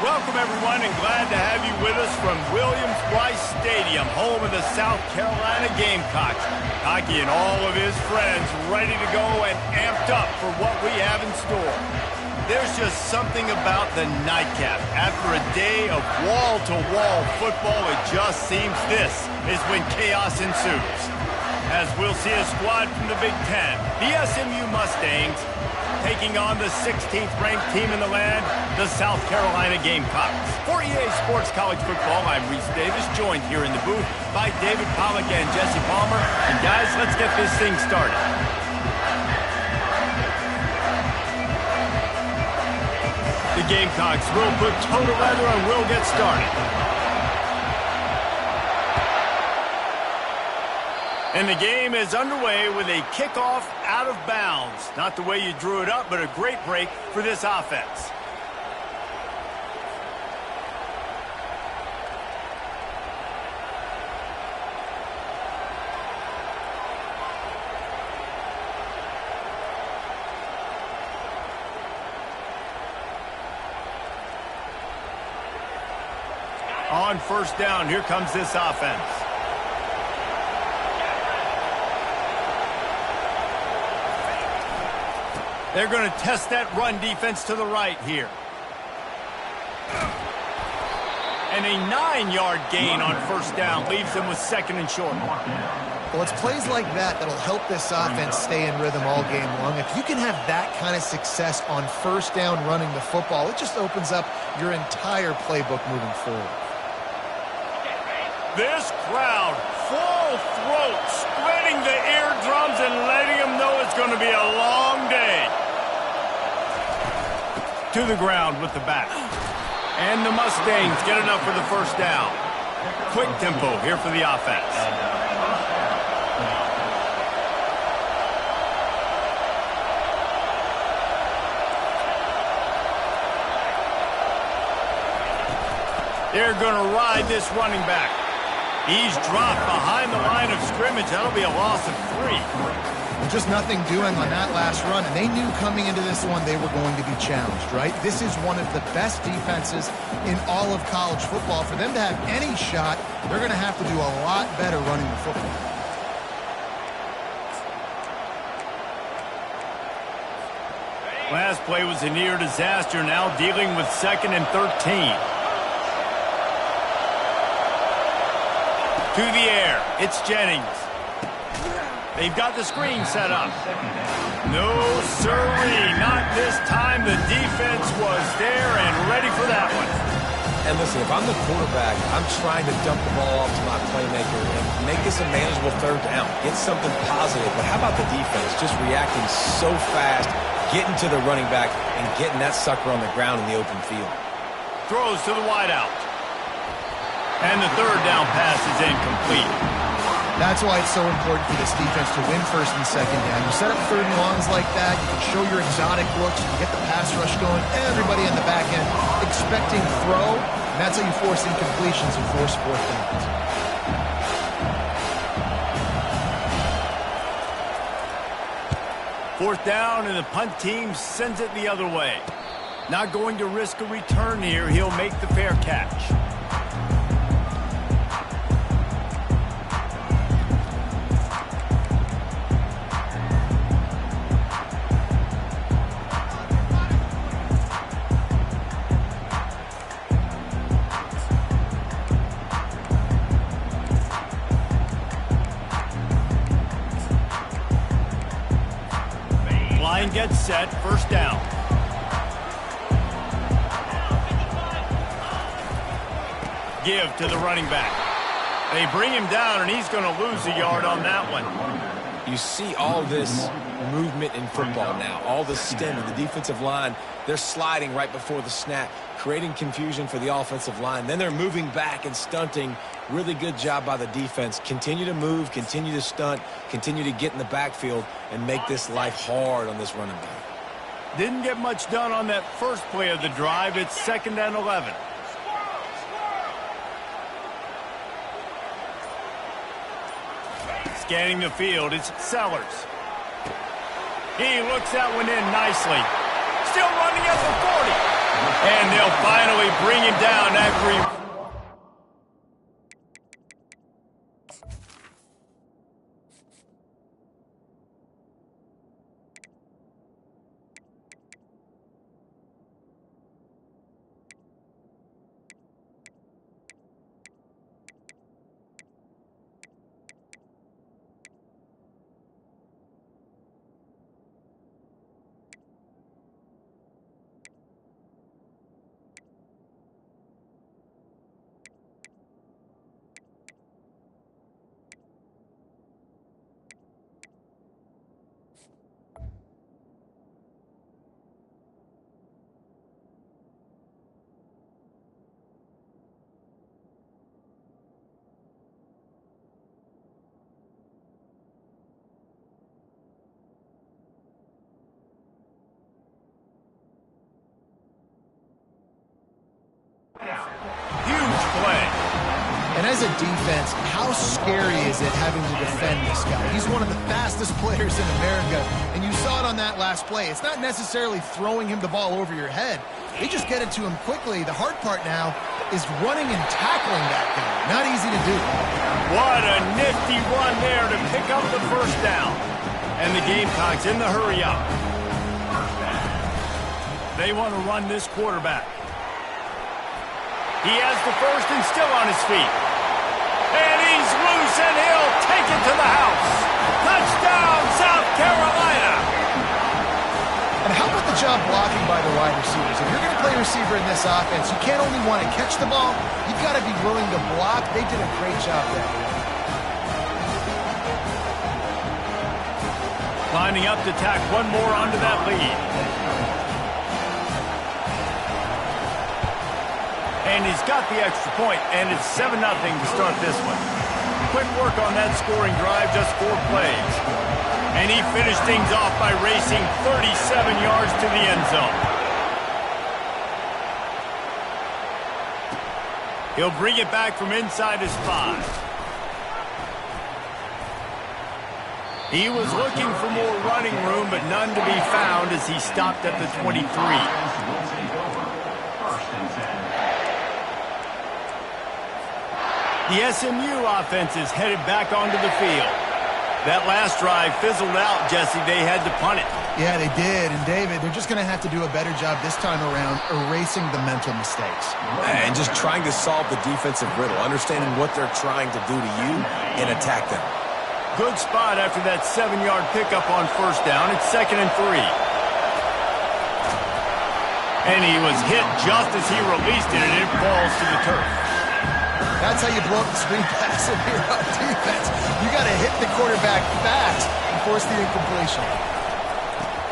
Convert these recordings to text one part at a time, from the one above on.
Welcome, everyone, and glad to have you with us from Williams-Brice Stadium, home of the South Carolina Gamecocks. Hockey and all of his friends ready to go and amped up for what we have in store. There's just something about the nightcap. After a day of wall-to-wall football, it just seems this is when chaos ensues. As we'll see a squad from the Big Ten, the SMU Mustangs, taking on the 16th-ranked team in the land, the South Carolina Gamecocks. For EA Sports College Football, I'm Reese Davis, joined here in the booth by David Pollack and Jesse Palmer. And guys, let's get this thing started. The Gamecocks will put toe to leather and we'll get started. And the game is underway with a kickoff out of bounds. Not the way you drew it up, but a great break for this offense. On first down, here comes this offense. They're going to test that run defense to the right here. And a 9-yard gain on first down leaves them with second and short. Well, it's plays like that that'll help this offense stay in rhythm all game long. If you can have that kind of success on first down running the football, it just opens up your entire playbook moving forward. This crowd, full throat, spreading the eardrums and letting them know it's going to be a long day. To the ground with the back. And the Mustangs get enough for the first down. Quick tempo here for the offense. They're going to ride this running back. He's dropped behind the line of scrimmage. That'll be a loss of 3. Just nothing doing on that last run, and they knew coming into this one they were going to be challenged, right? This is one of the best defenses in all of college football. For them to have any shot, they're going to have to do a lot better running the football. Last play was a near disaster, now dealing with 2nd and 13. To the air, it's Jennings. They've got the screen set up. No, sirree, not this time. The defense was there and ready for that one. And listen, if I'm the quarterback, I'm trying to dump the ball off to my playmaker and make this a manageable third down. Get something positive. But how about the defense just reacting so fast, getting to the running back, and getting that sucker on the ground in the open field? Throws to the wideout. And the third down pass is incomplete. That's why it's so important for this defense to win first and second down. You set up third and longs like that, you can show your exotic looks, you can get the pass rush going, everybody in the back end expecting throw, and that's how you force incompletions and force fourth downs. Fourth down, and the punt team sends it the other way. Not going to risk a return here. He'll make the fair catch. Line gets set, first down. Give to the running back. They bring him down, and he's going to lose a yard on that one. You see all this movement in football now, all the stem of the defensive line. They're sliding right before the snap, creating confusion for the offensive line. Then they're moving back and stunting. Really good job by the defense. Continue to move, continue to stunt, continue to get in the backfield, and make this life hard on this running back. Didn't get much done on that first play of the drive. It's 2nd and 11. Scanning the field, it's Sellers. He looks that one in nicely. Still running at the 40. And they'll finally bring him down after he... Huge play. And as a defense, how scary is it having to defend this guy? He's one of the fastest players in America, and you saw it on that last play. It's not necessarily throwing him the ball over your head. They just get it to him quickly. The hard part now is running and tackling that guy. Not easy to do. What a nifty run there to pick up the first down. And the Gamecocks in the hurry up. They want to run this quarterback. He has the first and still on his feet. And he's loose, and he'll take it to the house. Touchdown, South Carolina. And how about the job blocking by the wide receivers? If you're going to play receiver in this offense, you can't only want to catch the ball, you've got to be willing to block. They did a great job there. Lining up to tack one more onto that lead. And he's got the extra point, and it's 7-0 to start this one. Quick work on that scoring drive, just 4 plays. And he finished things off by racing 37 yards to the end zone. He'll bring it back from inside his 5. He was looking for more running room, but none to be found as he stopped at the 23. The SMU offense is headed back onto the field. That last drive fizzled out, Jesse. They had to punt it. Yeah, they did. And, David, they're just going to have to do a better job this time around erasing the mental mistakes. And just trying to solve the defensive riddle, understanding what they're trying to do to you and attack them. Good spot after that 7-yard pickup on first down. It's 2nd and 3. And he was hit just as he released it, and it falls to the turf. That's how you blow up the screen pass if you're on defense. You got to hit the quarterback fast and force the incompletion.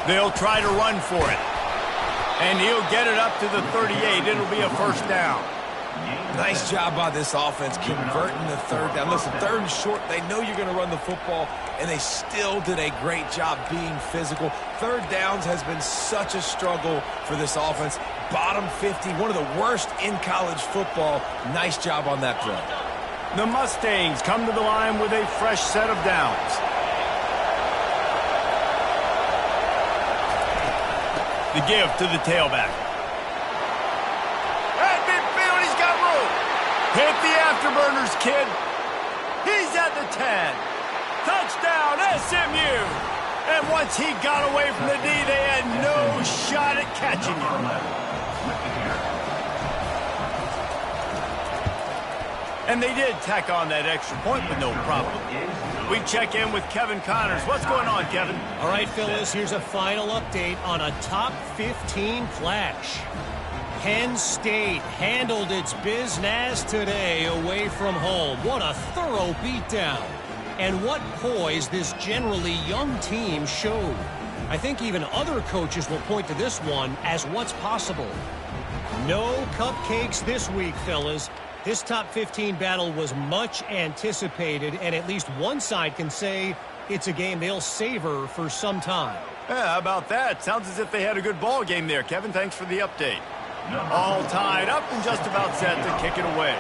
They'll try to run for it. And he'll get it up to the 38. It'll be a first down. Nice job by this offense converting the 3rd down. Listen, 3rd and short, they know you're going to run the football, and they still did a great job being physical. 3rd downs has been such a struggle for this offense. Bottom 50, one of the worst in college football. Nice job on that play. The Mustangs come to the line with a fresh set of downs. The give to the tailback. At midfield, he's got room. Hit the afterburners, kid. He's at the 10. Touchdown, SMU. And once he got away from the D, they had no shot at catching him. And they did tack on that extra point with no problem. We check in with Kevin Connors. What's going on, Kevin? All right, Phyllis, here's a final update on a top 15 clash. Penn State handled its business today away from home. What a thorough beatdown. And what poise this generally young team showed. I think even other coaches will point to this one as what's possible. No cupcakes this week, fellas. This top 15 battle was much anticipated, and at least one side can say it's a game they'll savor for some time. Yeah, how about that? Sounds as if they had a good ball game there, Kevin. Thanks for the update. All tied up and just about set to kick it away.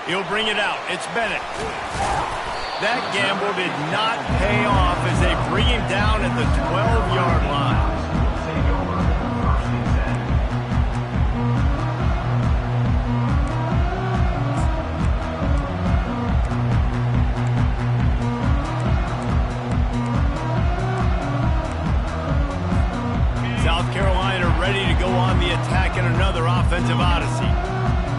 He'll bring it out. It's Bennett. That gamble did not pay off as they bring him down at the 12-yard line. South Carolina ready to go on the attack in another offensive odyssey.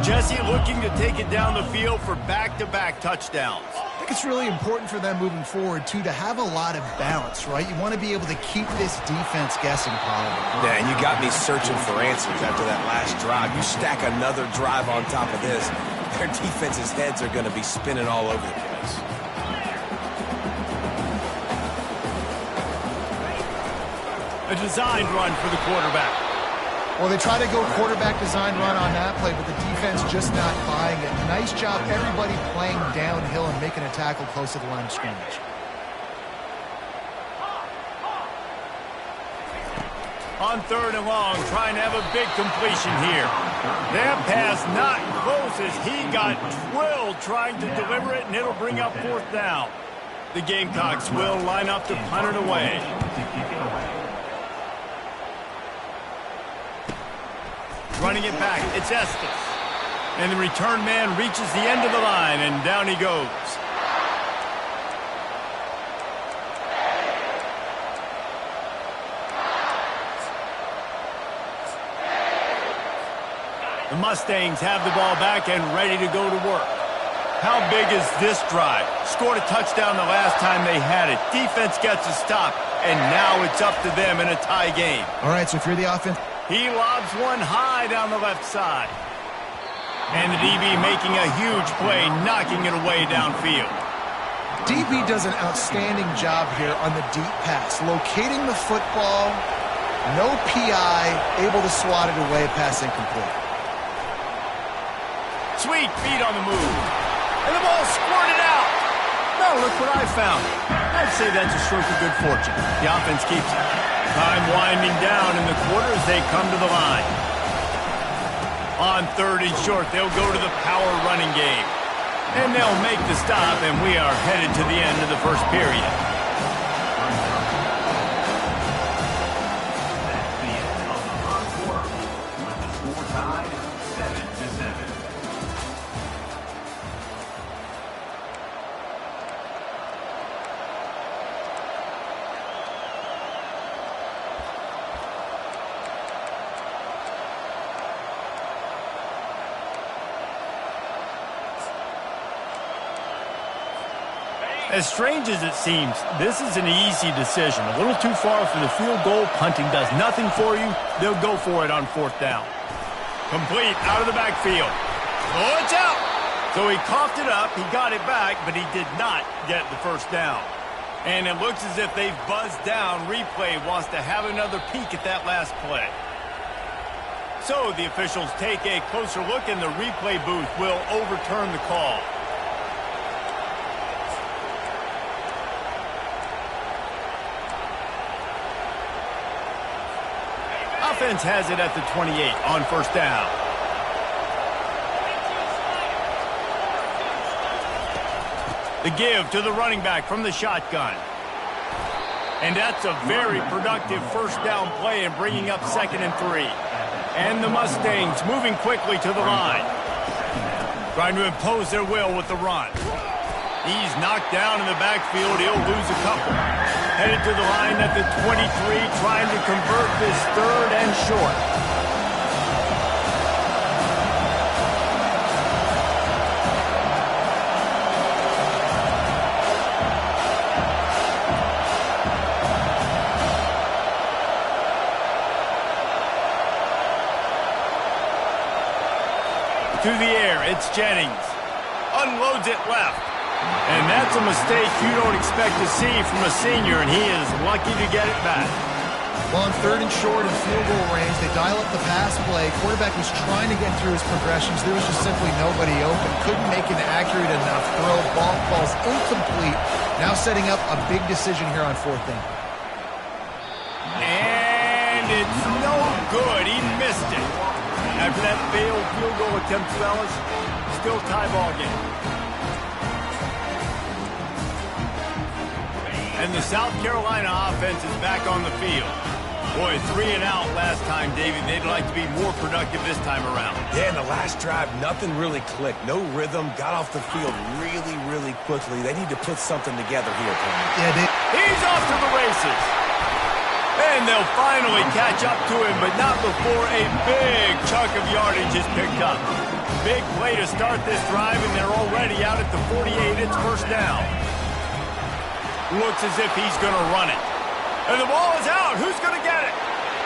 Jesse looking to take it down the field for back-to-back touchdowns. I think it's really important for them moving forward, too, to have a lot of balance, right? You want to be able to keep this defense guessing, Paul. Yeah, and you got me searching for answers after that last drive. You stack another drive on top of this, their defense's heads are going to be spinning all over the place. A designed run for the quarterback. Well, they try to go quarterback design run on that play, but the defense just not buying it. Nice job, everybody playing downhill and making a tackle close to the line of scrimmage. On 3rd and long, trying to have a big completion here. That pass not close as he got drilled trying to deliver it, and it'll bring up 4th down. The Gamecocks will line up to punt it away. Running it back, it's Estes. And the return man reaches the end of the line, and down he goes. The Mustangs have the ball back and ready to go to work. How big is this drive? Scored a touchdown the last time they had it. Defense gets a stop, and now it's up to them in a tie game. All right, so if you're the offense... He lobs one high down the left side. And the DB making a huge play, knocking it away downfield. DB does an outstanding job here on the deep pass. Locating the football, no PI, able to swat it away, pass incomplete. Sweet feet on the move. And the ball squirted out. Now look what I found. I'd say that's a stroke of good fortune. The offense keeps it. Time winding down in the quarter as they come to the line. On 3rd and short, they'll go to the power running game. And they'll make the stop, and we are headed to the end of the first period. As strange as it seems, this is an easy decision. A little too far for the field goal. Punting does nothing for you. They'll go for it on 4th down. Complete out of the backfield. Oh, it's out. So he coughed it up. He got it back, but he did not get the 1st down. And it looks as if they've buzzed down. Replay wants to have another peek at that last play. So the officials take a closer look, and the replay booth will overturn the call. Offense has it at the 28 on 1st down. The give to the running back from the shotgun. And that's a very productive 1st down play and bringing up 2nd and 3. And the Mustangs moving quickly to the line. Trying to impose their will with the run. He's knocked down in the backfield. He'll lose a couple. Headed to the line at the 23, trying to convert this 3rd and short. Through the air, it's Jennings. Unloads it left. And that's a mistake you don't expect to see from a senior, and he is lucky to get it back. Well, on 3rd and short and field goal range, they dial up the pass play. Quarterback was trying to get through his progressions. There was just simply nobody open. Couldn't make an accurate enough throw. Ball falls incomplete. Now setting up a big decision here on 4th down. And it's no good. He missed it. After that failed field goal attempt, fellas, still tie ball game. And the South Carolina offense is back on the field. Boy, 3 and out last time, David. They'd like to be more productive this time around. Yeah, in the last drive, nothing really clicked. No rhythm, got off the field really, really quickly. They need to put something together here, Tony. Yeah, he's off to the races. And they'll finally catch up to him, but not before a big chunk of yardage is picked up. Big play to start this drive, and they're already out at the 48. It's first down. Looks as if he's going to run it. And the ball is out. Who's going to get it?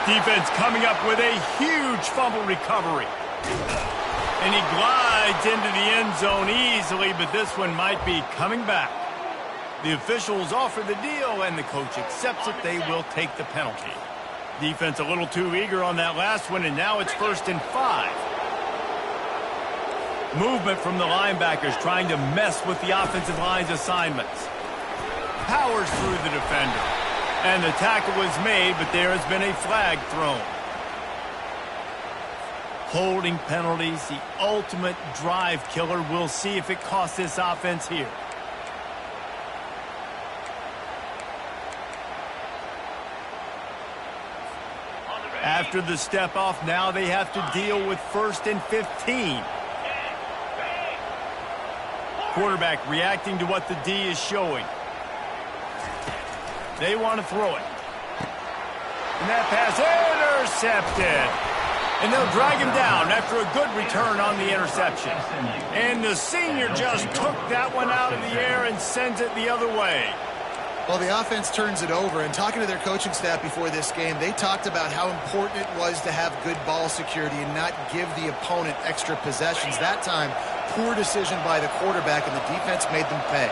Defense coming up with a huge fumble recovery. And he glides into the end zone easily, but this one might be coming back. The officials offer the deal, and the coach accepts it. They will take the penalty. Defense a little too eager on that last one, and now it's 1st and 5. Movement from the linebackers trying to mess with the offensive line's assignments. Powers through the defender. And the tackle was made, but there has been a flag thrown. Holding penalties, the ultimate drive killer. We'll see if it costs this offense here. After the step off, now they have to deal with 1st and 15. Quarterback reacting to what the D is showing. They want to throw it. And that pass intercepted. And they'll drag him down after a good return on the interception. And the senior just took that one out of the air and sends it the other way. Well, the offense turns it over, and talking to their coaching staff before this game, they talked about how important it was to have good ball security and not give the opponent extra possessions. That time, poor decision by the quarterback, and the defense made them pay.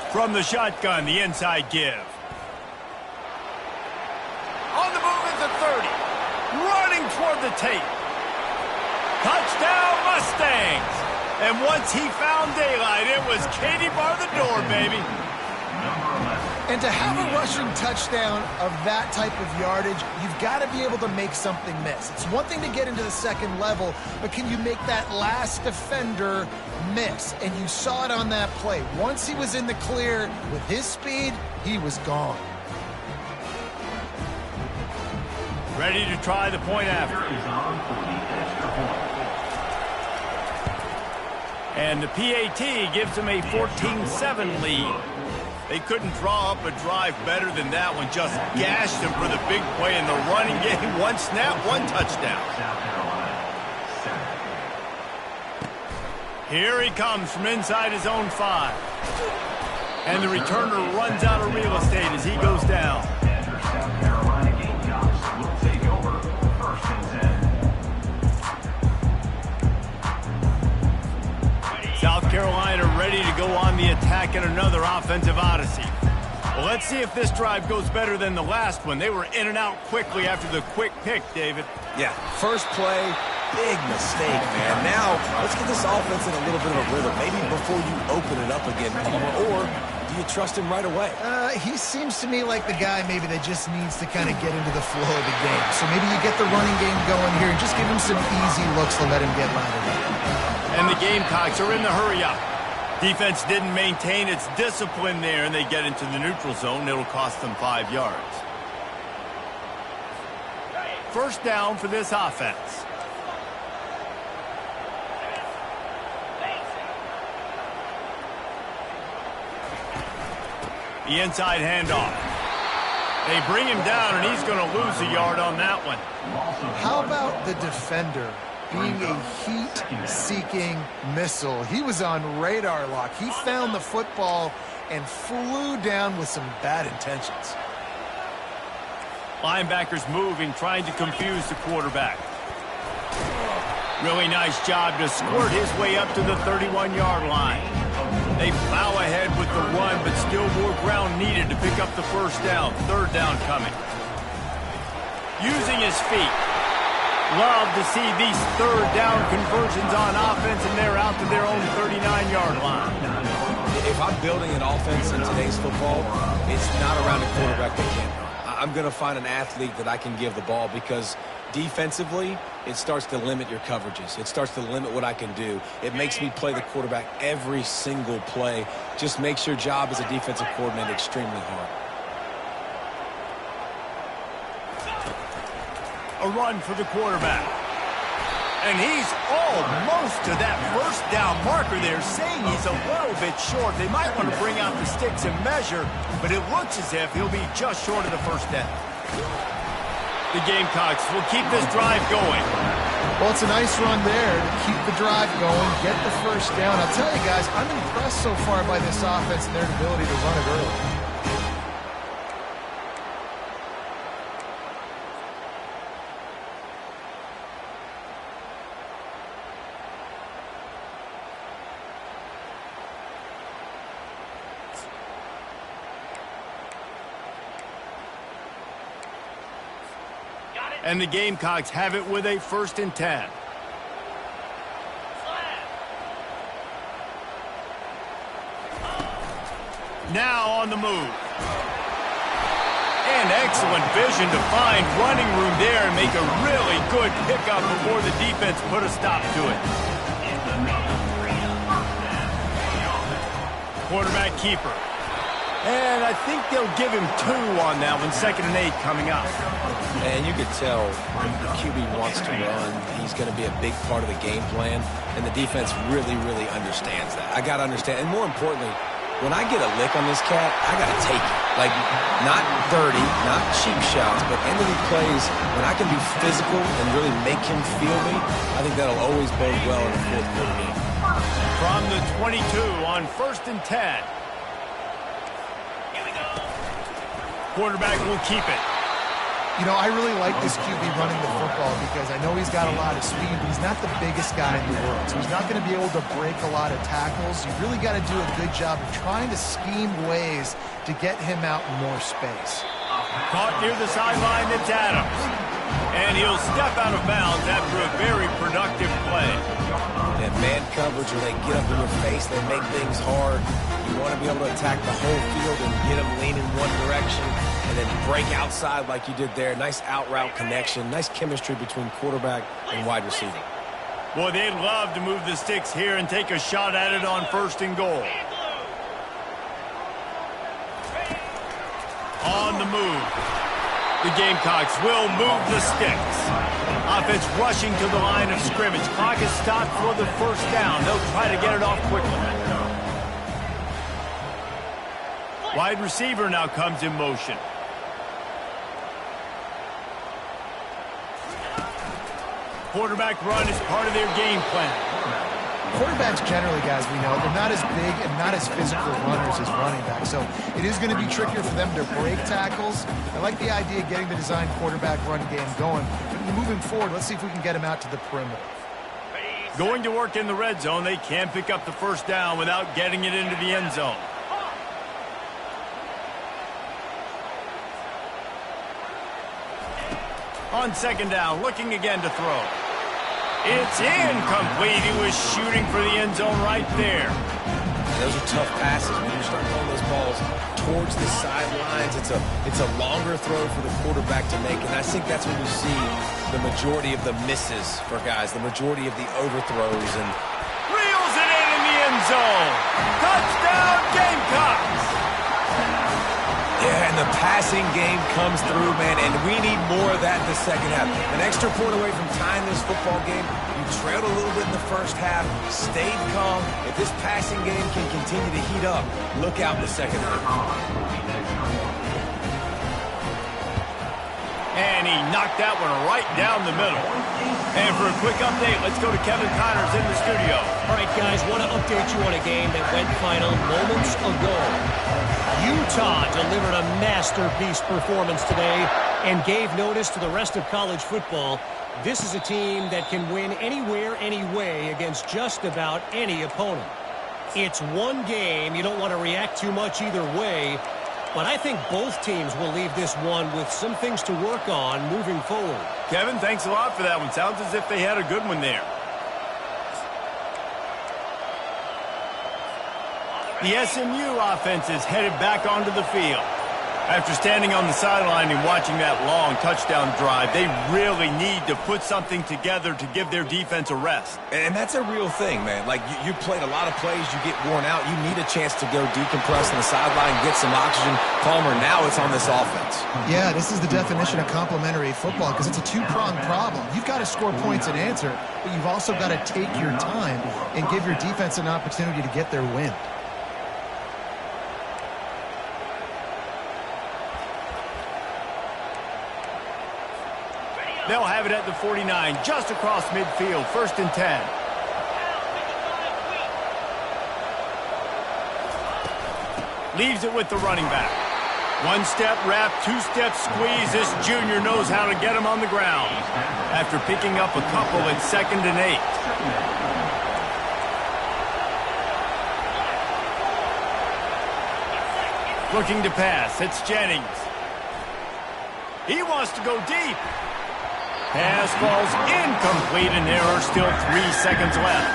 From the shotgun, the inside give. On the move at the 30. Running toward the tape. Touchdown, Mustangs! And once he found daylight, it was Katie bar the door, baby. And to have a rushing touchdown of that type of yardage, you've got to be able to make something miss. It's one thing to get into the second level, but can you make that last defender miss? And you saw it on that play. Once he was in the clear with his speed, he was gone. Ready to try the point after. And the PAT gives them a 14-7 lead. They couldn't draw up a drive better than that one. Just gashed them for the big play in the running game. One snap, one touchdown. Here he comes from inside his own 5. And the returner runs out of real estate as he goes down. South Carolina ready to go on the attack in another offensive odyssey. Well, let's see if this drive goes better than the last one. They were in and out quickly after the quick pick, David. Yeah, first play, big mistake, man. Now, let's get this offense in a little bit of a rhythm. Maybe before you open it up again, or do you trust him right away? He seems to me like the guy maybe that just needs to kind of get into the flow of the game. So maybe you get the running game going here and just give him some easy looks to let him get lighted up. And the Gamecocks are in the hurry-up. Defense didn't maintain its discipline there, and they get into the neutral zone. It'll cost them 5 yards. First down for this offense. The inside handoff. They bring him down, and he's going to lose a yard on that one. How about the defender being a heat-seeking missile? He was on radar lock. He found the football and flew down with some bad intentions. Linebackers moving, trying to confuse the quarterback. Really nice job to squirt his way up to the 31-yard line. They plow ahead with the run, but still more ground needed to pick up the first down. Third down coming. Using his feet. Love to see these third down conversions on offense, and they're out to their own 39-yard line. If I'm building an offense in today's football, it's not around a quarterback that can't run. I'm going to find an athlete that I can give the ball because Defensively, it starts to limit your coverages. It starts to limit what I can do. It makes me play the quarterback every single play. Just makes your job as a defensive coordinator extremely hard. A run for the quarterback. And he's almost to that first down marker there, saying he's a little bit short. They might want to bring out the sticks and measure, but it looks as if he'll be just short of the first down. The Gamecocks will keep this drive going. Well, it's a nice run there to keep the drive going, get the first down. I'll tell you guys, I'm impressed so far by this offense and their ability to run it early. And the Gamecocks have it with a 1st and 10. Now on the move. And excellent vision to find running room there and make a really good pickup before the defense put a stop to it. Quarterback keeper. And I think they'll give him 2 on that one. 2nd and 8 coming up. And you could tell the QB wants to run. He's going to be a big part of the game plan. And the defense really, really understands that. I got to understand. And more importantly, when I get a lick on this cat, I got to take it. Like, not dirty, not cheap shots, but end of the plays, when I can be physical and really make him feel me, I think that'll always bode well in the 4th quarter game. From the 22 on 1st and 10. Quarterback will keep it. You know, I really like this QB running the football because I know he's got a lot of speed, but he's not the biggest guy in the world. So he's not going to be able to break a lot of tackles. You really got to do a good job of trying to scheme ways to get him out in more space. Caught near the sideline, it's Adams. And he'll step out of bounds after a very productive play. And man coverage, when they get up in your face, they make things hard. You want to be able to attack the whole field and get them leaning one direction and then break outside like you did there. Nice out-route connection, nice chemistry between quarterback and wide receiver. Boy, they'd love to move the sticks here and take a shot at it on 1st and goal. On the move. The Gamecocks will move the sticks. Offense rushing to the line of scrimmage. Clock is stopped for the 1st down. They'll try to get it off quickly. Wide receiver now comes in motion. Quarterback run is part of their game plan. Quarterbacks generally, guys, we know, they're not as big and not as physical runners as running backs. So it is going to be trickier for them to break tackles. I like the idea of getting the design quarterback run game going. But moving forward, let's see if we can get him out to the perimeter. Going to work in the red zone. They can pick up the 1st down without getting it into the end zone. On 2nd down, looking again to throw. It's incomplete. He was shooting for the end zone right there. Those are tough passes when you start throwing those balls towards the sidelines. It's a longer throw for the quarterback to make, and I think that's when you see the majority of the misses for guys, the majority of the overthrows. And reels it in the end zone. Touchdown, Gamecocks. Yeah, and the passing game comes through, man, and we need more of that in the 2nd half. An extra point away from tying this football game. You trailed a little bit in the 1st half, stayed calm. If this passing game can continue to heat up, look out in the 2nd half. And he knocked that one right down the middle. And for a quick update, let's go to Kevin Connors in the studio. All right, guys, want to update you on a game that went final moments ago. Utah delivered a masterpiece performance today and gave notice to the rest of college football. This is a team that can win anywhere, any way against just about any opponent. It's one game. You don't want to react too much either way. But I think both teams will leave this one with some things to work on moving forward. Kevin, thanks a lot for that one. Sounds as if they had a good one there. The SMU offense is headed back onto the field. After standing on the sideline and watching that long touchdown drive, they really need to put something together to give their defense a rest. And that's a real thing, man. Like, you played a lot of plays, you get worn out. You need a chance to go decompress on the sideline, get some oxygen. Palmer, now it's on this offense. Yeah, this is the definition of complementary football because it's a two-pronged problem. You've got to score points and answer, but you've also got to take your time and give your defense an opportunity to get their win. They'll have it at the 49, just across midfield, 1st and 10. Leaves it with the running back. One-step wrap, two-step squeeze. This junior knows how to get him on the ground. After picking up a couple at 2nd and 8. Looking to pass. It's Jennings. He wants to go deep. Pass falls incomplete, and there are still 3 seconds left.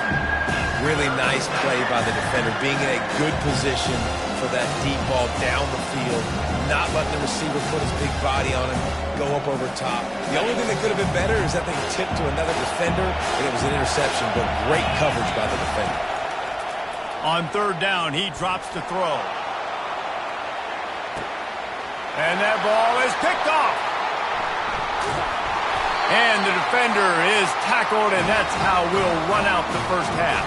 Really nice play by the defender, being in a good position for that deep ball down the field, not letting the receiver put his big body on him, go up over top. The only thing that could have been better is that they tipped to another defender, and it was an interception, but great coverage by the defender. On 3rd down, he drops to throw. And that ball is picked off. And the defender is tackled, and that's how we'll run out the first half.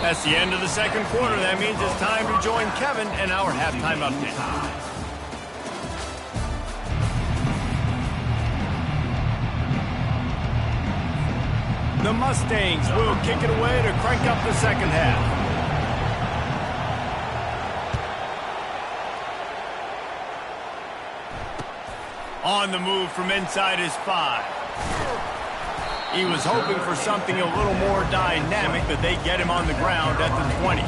That's the end of the 2nd quarter. That means it's time to join Kevin in our halftime update. The Mustangs will kick it away to crank up the 2nd half. On the move from inside his 5. He was hoping for something a little more dynamic, but they get him on the ground at the 20.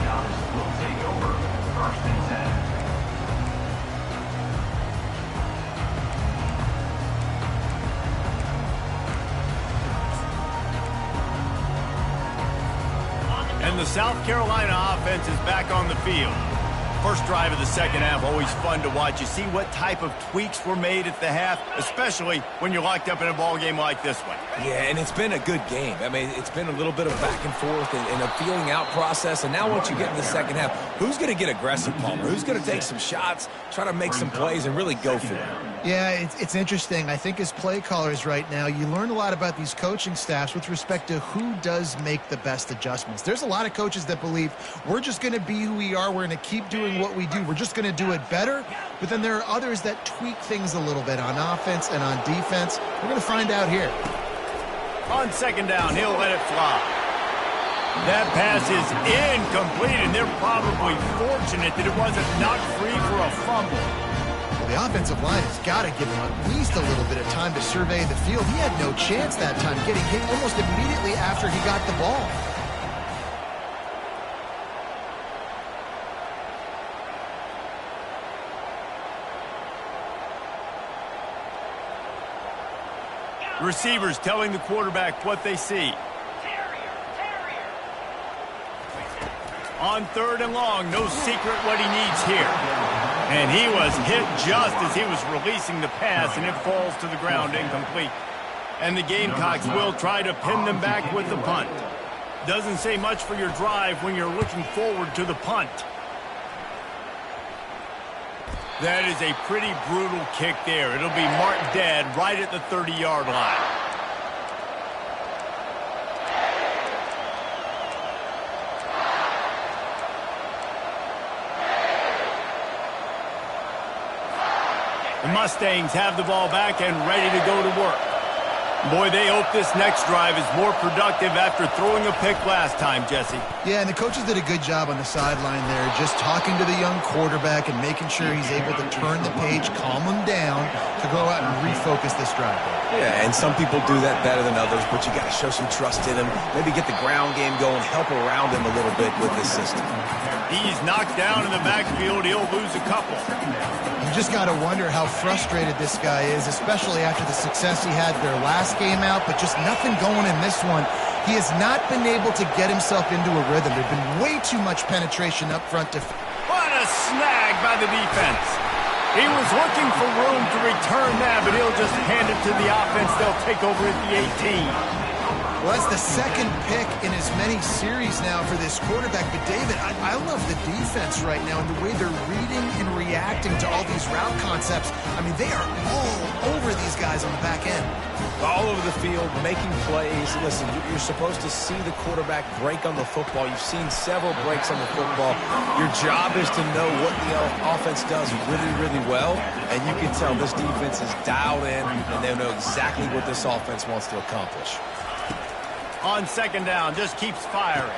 And the South Carolina offense is back on the field. First drive of the 2nd half, always fun to watch. You see what type of tweaks were made at the half, especially when you're locked up in a ball game like this one. Yeah, and it's been a good game. I mean, it's been a little bit of back and forth and a feeling out process. And now once you get in the 2nd half, who's going to get aggressive, Palmer? Who's going to take some shots, try to make some plays, and really go for it? Yeah, it's interesting. I think as play callers right now, you learn a lot about these coaching staffs with respect to who does make the best adjustments. There's a lot of coaches that believe we're just going to be who we are. We're going to keep doing what we do. We're just going to do it better. But then there are others that tweak things a little bit on offense and on defense. We're going to find out here. On 2nd down, he'll let it fly. That pass is incomplete, and they're probably fortunate that it wasn't knocked free for a fumble. Well, the offensive line has got to give him at least a little bit of time to survey the field. He had no chance that time, getting hit almost immediately after he got the ball. Receivers telling the quarterback what they see. On 3rd and long, no secret what he needs here. And he was hit just as he was releasing the pass, and it falls to the ground incomplete. And the Gamecocks will try to pin them back with the punt. Doesn't say much for your drive when you're looking forward to the punt. That is a pretty brutal kick there. It'll be marked dead right at the 30-yard line. The Mustangs have the ball back and ready to go to work. Boy, they hope this next drive is more productive after throwing a pick last time, Jesse. Yeah, and the coaches did a good job on the sideline there, just talking to the young quarterback and making sure he's able to turn the page, calm him down to go out and refocus this drive. Yeah, and some people do that better than others, but you got to show some trust in him, maybe get the ground game going, help around him a little bit with this system. He's knocked down in the backfield. He'll lose a couple. You just got to wonder how frustrated this guy is, especially after the success he had their last game out, but just nothing going in this one. He has not been able to get himself into a rhythm. There's been way too much penetration up front. What a snag by the defense. He was looking for room to return that, but he'll just hand it to the offense. They'll take over at the 18. Well, that's the second pick in as many series now for this quarterback. But, David, I love the defense right now and the way they're reading and reacting to all these route concepts. I mean, they are all over these guys on the back end. All over the field, making plays. Listen, you're supposed to see the quarterback break on the football. You've seen several breaks on the football. Your job is to know what the offense does really, really well. And you can tell this defense is dialed in, and they know exactly what this offense wants to accomplish. On second down, just keeps firing.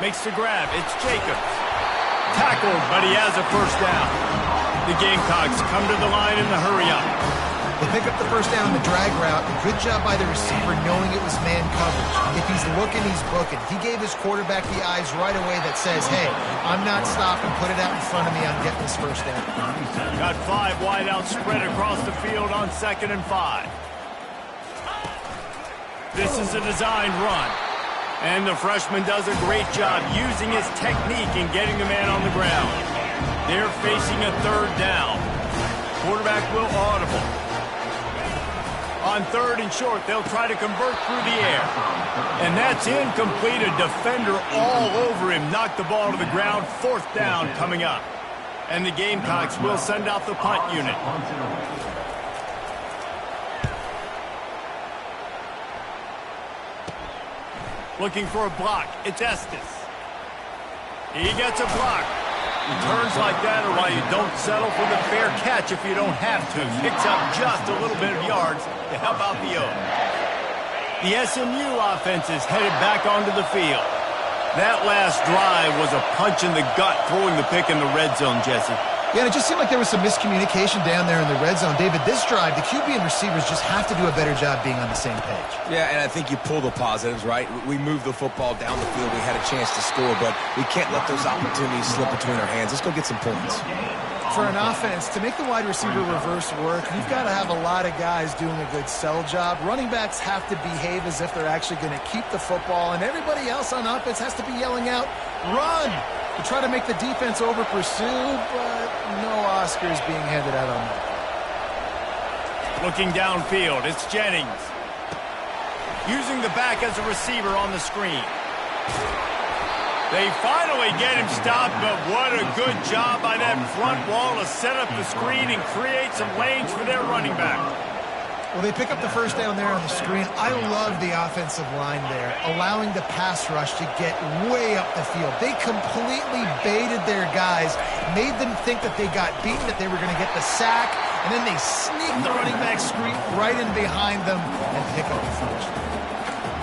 Makes the grab. It's Jacobs. Tackled, but he has a first down. The Gamecocks come to the line in the hurry-up. They pick up the first down on the drag route. Good job by the receiver knowing it was man coverage. If he's looking, he's booking. He gave his quarterback the eyes right away that says, hey, I'm not stopping. Put it out in front of me. I'm getting this first down. Got 5 wide out spread across the field on 2nd and 5. This is a designed run. And the freshman does a great job using his technique and getting the man on the ground. They're facing a 3rd down. Quarterback will audible. On 3rd and short, they'll try to convert through the air. And that's incomplete. A defender all over him. Knocked the ball to the ground. 4th down coming up. And the Gamecocks will send out the punt unit. Looking for a block. It's Estes. He gets a block. He turns like that, or why you don't settle for the fair catch if you don't have to. Picks up just a little bit of yards to help out the O. The SMU offense is headed back onto the field. That last drive was a punch in the gut, throwing the pick in the red zone, Jesse. Yeah, and it just seemed like there was some miscommunication down there in the red zone. David, this drive, the QB and receivers just have to do a better job being on the same page. Yeah, and I think you pull the positives, right? We moved the football down the field. We had a chance to score, but we can't let those opportunities slip between our hands. Let's go get some points. For an offense, to make the wide receiver reverse work, you've got to have a lot of guys doing a good sell job. Running backs have to behave as if they're actually going to keep the football, and everybody else on offense has to be yelling out, run! To try to make the defense over-pursue, but no Oscars being handed out on that. Looking downfield, it's Jennings. Using the back as a receiver on the screen. They finally get him stopped, but what a good job by that front wall to set up the screen and create some lanes for their running back. Well, they pick up the first down there on the screen. I love the offensive line there, allowing the pass rush to get way up the field. They completely baited their guys, made them think that they got beaten, that they were going to get the sack, and then they sneaked the running back screen right in behind them and pick up the first.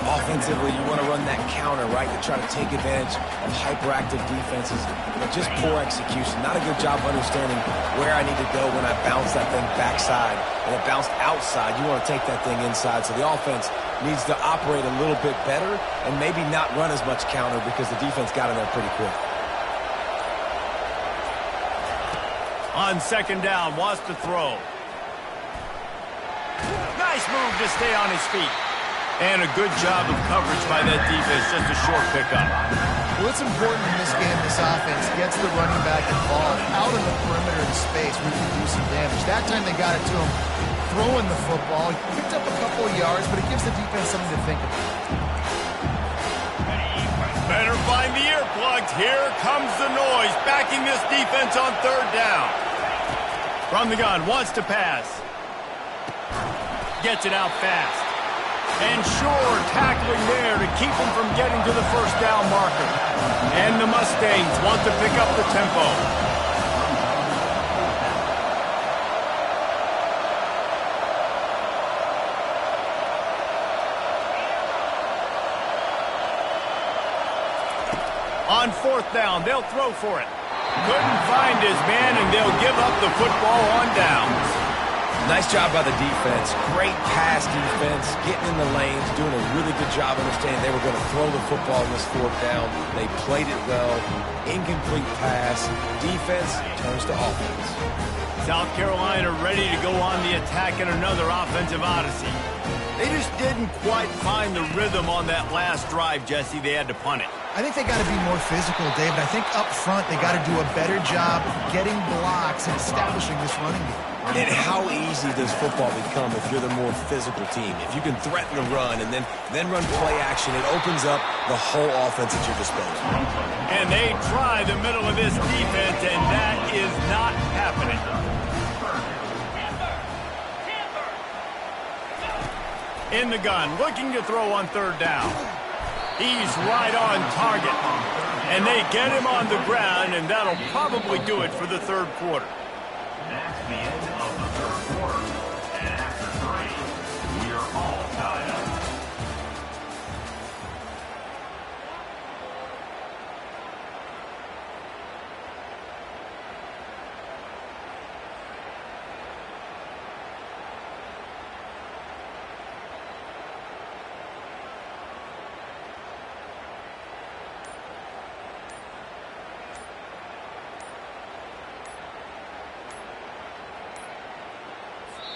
Offensively, you want to run that counter, right, to try to take advantage of hyperactive defenses, but just poor execution. Not a good job understanding where I need to go when I bounce that thing backside. And it bounced outside. You want to take that thing inside. So the offense needs to operate a little bit better and maybe not run as much counter because the defense got in there pretty quick. On 2nd down, wants to throw. Nice move to stay on his feet. And a good job of coverage by that defense, just a short pickup. Well, it's important in this game, this offense gets the running back involved out in the perimeter of space where he can do some damage. That time they got it to him throwing the football. He picked up a couple of yards, but it gives the defense something to think about. Better find the earplugs. Here comes the noise, backing this defense on 3rd down. From the gun, wants to pass. Gets it out fast. And sure, tackling there to keep him from getting to the first down marker. And the Mustangs want to pick up the tempo. On 4th down, they'll throw for it. Couldn't find his man, and they'll give up the football on downs. Nice job by the defense. Great pass defense, getting in the lanes, doing a really good job understanding they were going to throw the football in this 4th down. They played it well. Incomplete pass. Defense turns to offense. South Carolina ready to go on the attack in another offensive odyssey. They just didn't quite find the rhythm on that last drive, Jesse. They had to punt it. I think they got to be more physical, David. I think up front they got to do a better job getting blocks and establishing this running game. And how easy does football become if you're the more physical team? If you can threaten the run and then run play action, it opens up the whole offense at your disposal. And they try the middle of this defense, and that is not happening. In the gun, looking to throw on third down. He's right on target. And they get him on the ground, and that'll probably do it for the third quarter. That's the end of the third quarter. And after 3, we are all tied up.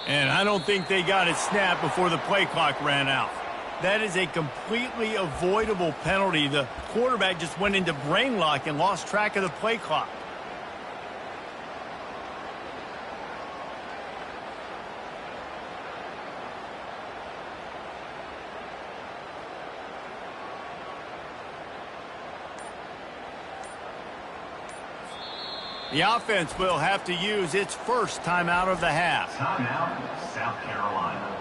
And I don't think they got it snapped before the play clock ran out. That is a completely avoidable penalty. The quarterback just went into brain lock and lost track of the play clock. The offense will have to use its first timeout of the half. Timeout, South Carolina.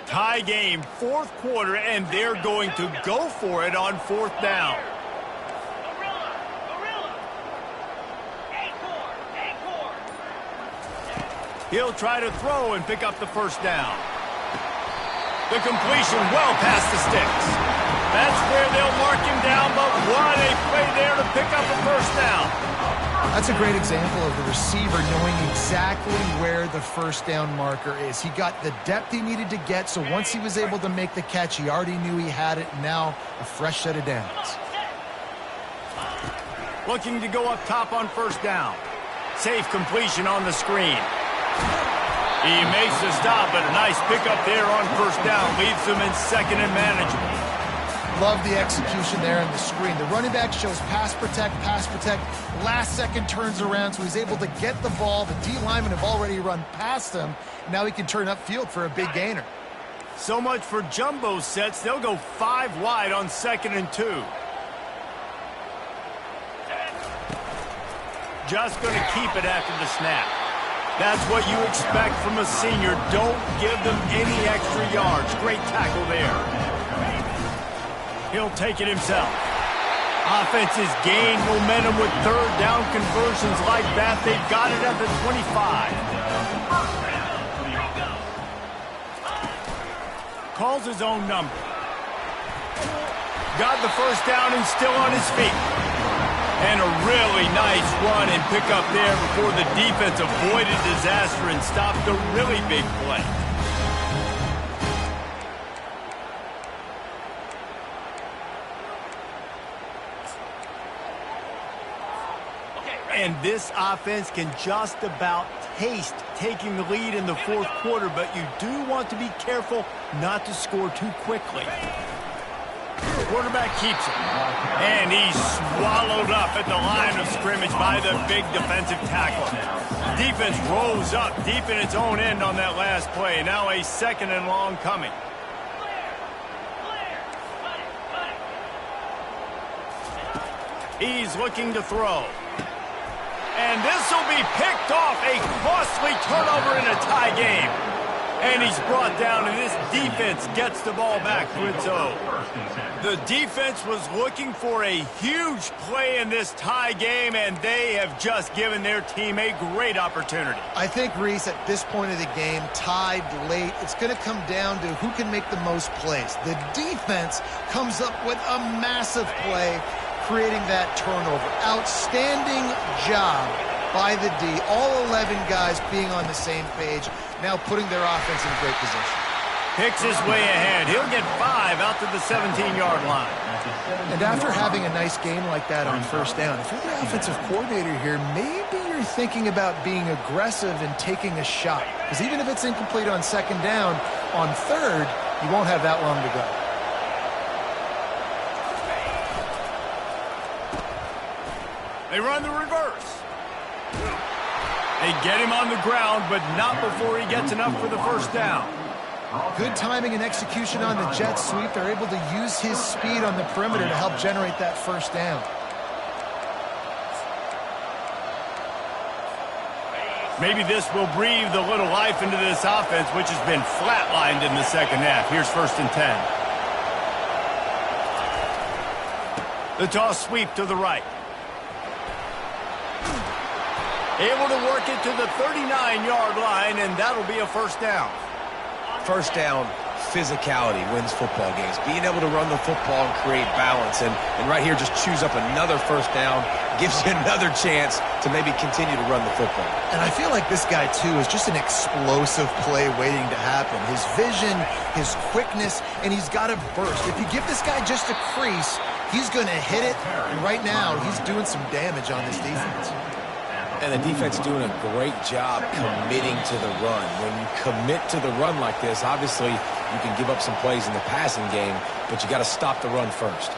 Tie game, fourth quarter, and they're going to go for it on fourth down. He'll try to throw and pick up the first down. The completion well past the sticks. That's where they'll mark him down, but what a play there to pick up a first down. That's a great example of the receiver knowing exactly where the first down marker is. He got the depth he needed to get, so once he was able to make the catch, he already knew he had it. Now a fresh set of downs. Looking to go up top on first down. Safe completion on the screen. He makes the stop, but a nice pickup there on first down. Leaves them in second and manageable. Love the execution there on the screen. The running back shows pass protect, pass protect. Last second turns around, so he's able to get the ball. The D linemen have already run past him. Now he can turn upfield for a big gainer. So much for jumbo sets. They'll go 5 wide on 2nd and 2. Just going to keep it after the snap. That's what you expect from a senior. Don't give them any extra yards. Great tackle there. He'll take it himself. Offenses gain momentum with third down conversions like that. They've got it at the 25. Calls his own number. Got the first down and still on his feet. And a really nice run and pick up there before the defense avoided disaster and stopped a really big play. And this offense can just about taste taking the lead in the fourth quarter, but you do want to be careful not to score too quickly. Quarterback keeps it. And he's swallowed up at the line of scrimmage by the big defensive tackle. Defense rolls up deep in its own end on that last play. Now a 2nd and long coming. He's looking to throw. And this will be picked off. A costly turnover in a tie game. And he's brought down, and this defense gets the ball back to its own. The defense was looking for a huge play in this tie game, and they have just given their team a great opportunity. I think, Reese, at this point of the game, tied late, it's going to come down to who can make the most plays. The defense comes up with a massive play, creating that turnover. Outstanding job by the D. All 11 guys being on the same page, now putting their offense in great position. Picks his way ahead. He'll get 5 out to the 17-yard line. And after having a nice game like that on first down, if you're the offensive coordinator here, maybe you're thinking about being aggressive and taking a shot. Because even if it's incomplete on second down, on third, you won't have that long to go. They run the reverse. They get him on the ground, but not before he gets enough for the first down. Good timing and execution on the jet sweep. They're able to use his speed on the perimeter to help generate that first down. Maybe this will breathe a little life into this offense, which has been flatlined in the second half. Here's 1st and 10. The toss sweep to the right. Able to work it to the 39-yard line, and that'll be a first down. First down, physicality wins football games. Being able to run the football and create balance. And right here, just choose up another first down. Gives you another chance to maybe continue to run the football. And I feel like this guy, too, is just an explosive play waiting to happen. His vision, his quickness, and he's got a burst. If you give this guy just a crease, he's going to hit it. And right now, he's doing some damage on this defense. And the defense doing a great job committing to the run. When you commit to the run like this, obviously you can give up some plays in the passing game, but you got to stop the run first.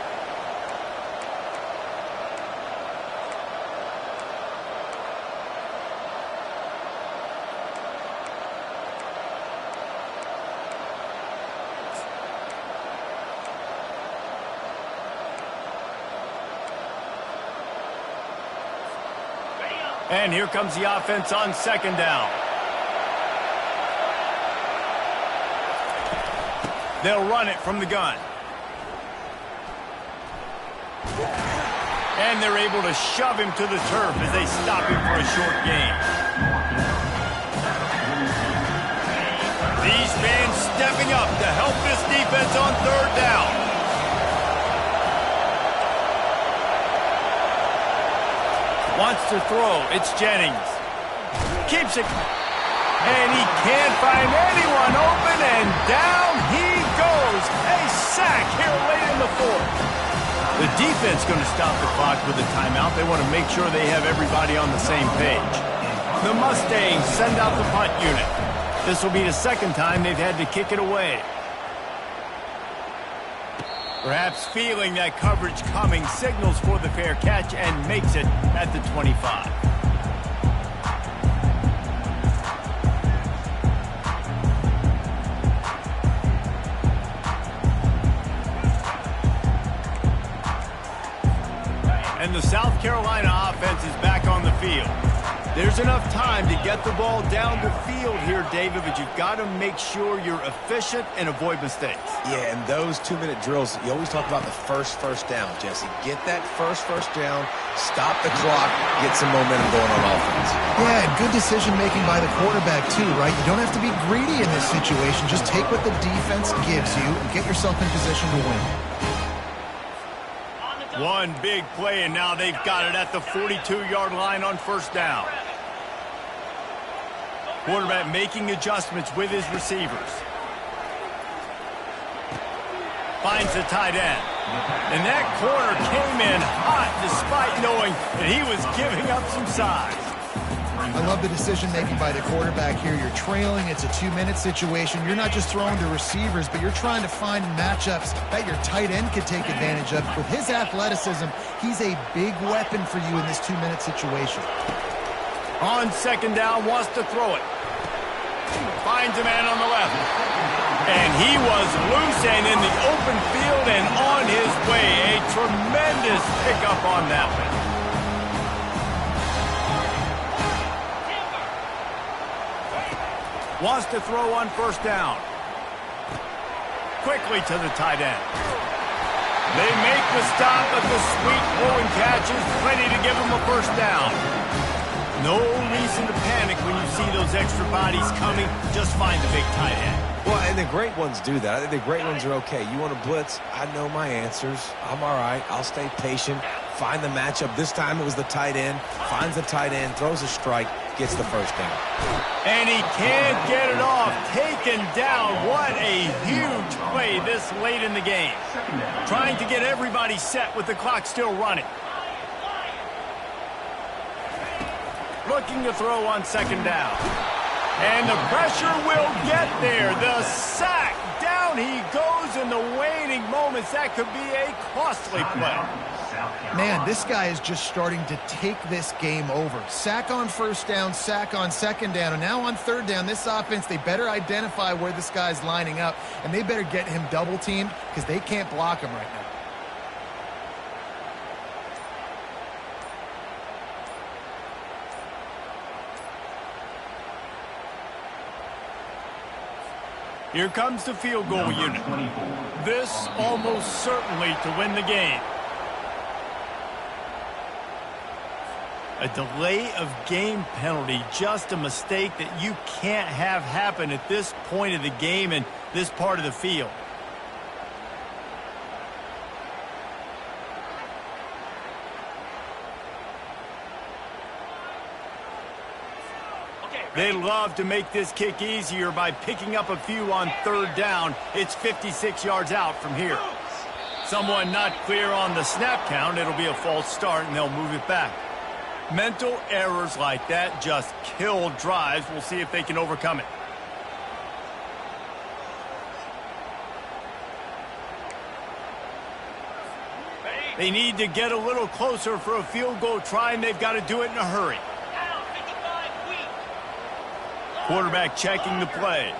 And here comes the offense on second down. They'll run it from the gun. And they're able to shove him to the turf as they stop him for a short gain. These fans stepping up to help this defense on third down. Wants to throw. It's Jennings. Keeps it. And he can't find anyone open, and down he goes. A sack here late in the fourth. The defense going to stop the clock with a timeout. They want to make sure they have everybody on the same page. The Mustangs send out the punt unit. This will be the second time they've had to kick it away. Perhaps feeling that coverage coming, signals for the fair catch and makes it at the 25. And the South Carolina offense is back on the field. There's enough time to get the ball down the field here, David, but you've got to make sure you're efficient and avoid mistakes. Yeah, and those 2-minute drills, you always talk about the first down, Jesse. Get that first down, stop the clock, get some momentum going on offense. Yeah, and good decision-making by the quarterback, too, right? You don't have to be greedy in this situation. Just take what the defense gives you and get yourself in position to win. One big play, and now they've got it at the 42-yard line on first down. Quarterback making adjustments with his receivers. Finds the tight end. And that corner came in hot despite knowing that he was giving up some size. I love the decision-making by the quarterback here. You're trailing. It's a 2-minute situation. You're not just throwing to receivers, but you're trying to find matchups that your tight end could take advantage of. With his athleticism, he's a big weapon for you in this 2-minute situation. On second down, wants to throw it. Finds a man on the left. And he was loose and in the open field and on his way. A tremendous pickup on that one. Wants to throw on first down. Quickly to the tight end. They make the stop, but the sweet throwing catch is plenty to give them a first down. No reason to panic when you see those extra bodies coming. Just find the big tight end. Well, and the great ones do that. I think the great ones are okay. You want to blitz? I know my answers. I'm all right. I'll stay patient. Find the matchup. This time it was the tight end. Finds the tight end, throws a strike, gets the first down. And he can't get it off. Taken down. What a huge play this late in the game. Trying to get everybody set with the clock still running. Looking to throw on second down. And the pressure will get there. The sack. Down he goes in the waning moments. That could be a costly play. Man, this guy is just starting to take this game over. Sack on first down, sack on second down, and now on third down, this offense, they better identify where this guy's lining up, and they better get him double-teamed because they can't block him right now. Here comes the field goal unit. This almost certainly to win the game. A delay of game penalty, just a mistake that you can't have happen at this point of the game and this part of the field. They love to make this kick easier by picking up a few on third down. It's 56 yards out from here. Someone not clear on the snap count. It'll be a false start, and they'll move it back. Mental errors like that just kill drives. We'll see if they can overcome it. They need to get a little closer for a field goal try, and they've got to do it in a hurry. Quarterback checking the play.